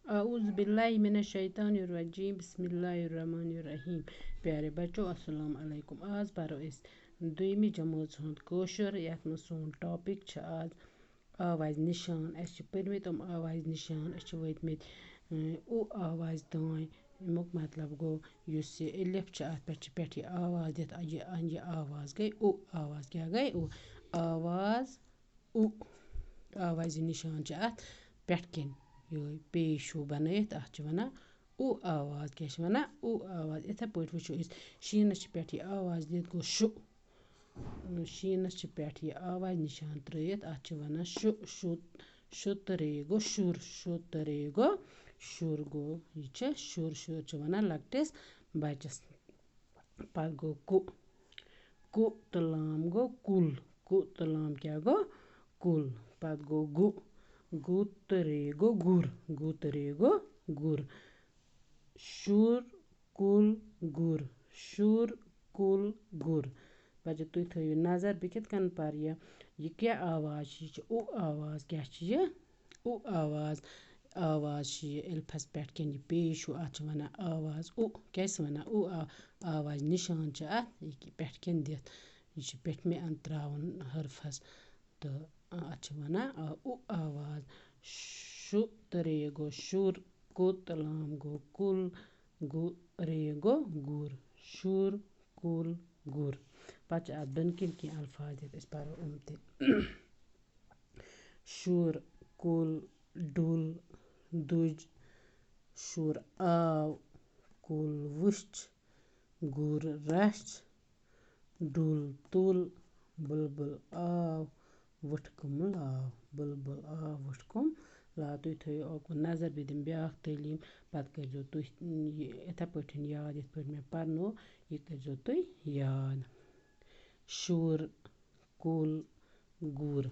अऊज़ु बिल्लाहि मिनश्शैतानिर्रजीम बिस्मिल्लाहिर्रहमानिर्रहीम। प्यारे बच्चों अस्सलाम अलैकुम। आज परो अस दुइमि जमात हुंद कौशर यथ मं सोन टॉपिक छ आज आवाज निशान। अस छ पर्मित आवाज निशान। अस छ वतमित उ आवाज तान। अमुक मतलब गो युस ये अलिफ छ अत पेठ ये आवाज दित ये आवाज गई उ आवाज। क्या गई उ आवाज उ आवाज निशान छ अत पेठ किन यो पेश हु बनयित अत छ वना उ आवाज। क्या छ वना उ आवाज। इथे पठ वुचो अस शीनस छ पेठ ये आवाज दित गो शु। शीनस छ पेठ ये आवाज निशान त्रयित अत छ वना शु। शु तरे गो शुर। शु तरे गो शुर गो ये छ शुर। शुर छ वना लकटिस बचस। पत गो कु। कु त लाम गो कुल। कु त लाम क्या गो कुल। पत गो गु। गु तरे गो गुर। गु तरे गो गुर। शुर कुल गुर। शुर कुल गुर। बच्चों तुम थो नजर बह कित कन पर ये क्या आवाज ये उ आवाज। क्या ये उ आवाज। आवाज ये अलिफस पेठ किन ये पेश हु अत वना आवाज उ। क्या वना उ आवाज निशान छ अत ये पेठ किन दित ये पेठ में अन त्रावन हरफस तो अत वना उ आवाज। शु तरे गो शुर। कु त लाम गो कुल। गु रे गो गुर। शुर कुल गुर। पत अत बन किन की अल्फाज दित अस परो ते शुर कुल डुल दुज। शुर आव कुल वुश्च गुर रछ। डुल तुल बुलबुल आव वुठकुम लाव। बुलबुल आव वुठकुम लाव। तुम थो ओकुन नजर बह दिन ब्याक तालीम पत कर तुम इथे पठ याद इत पे मे परनो ये कर तुम याद। शुर कुल गुर।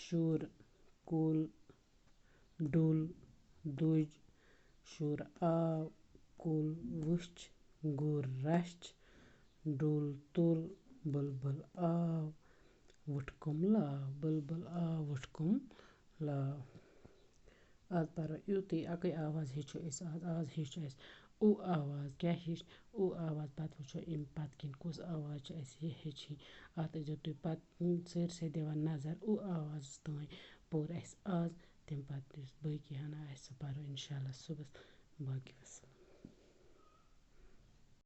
शुर कुल डुल दुज। शुर आव कुल वुश्च गुर रछ। डुल तुल बुलबुल आव वुठकुम लाव। बुलबुल आव वुठकुम लाव। आज परो युति अकै आवाज हेचो अस आज हेच अस उ आवाज। क्या हेच उ आवाज। पत वुचो अम पत किन कुस आवाज छ अस हेचि अत तुम पत सरसै दिवान नजर उ आवाज तान पोर अस आज तम पत बकी हना अस परो इंशाल्लाह सुबह बाकी वस।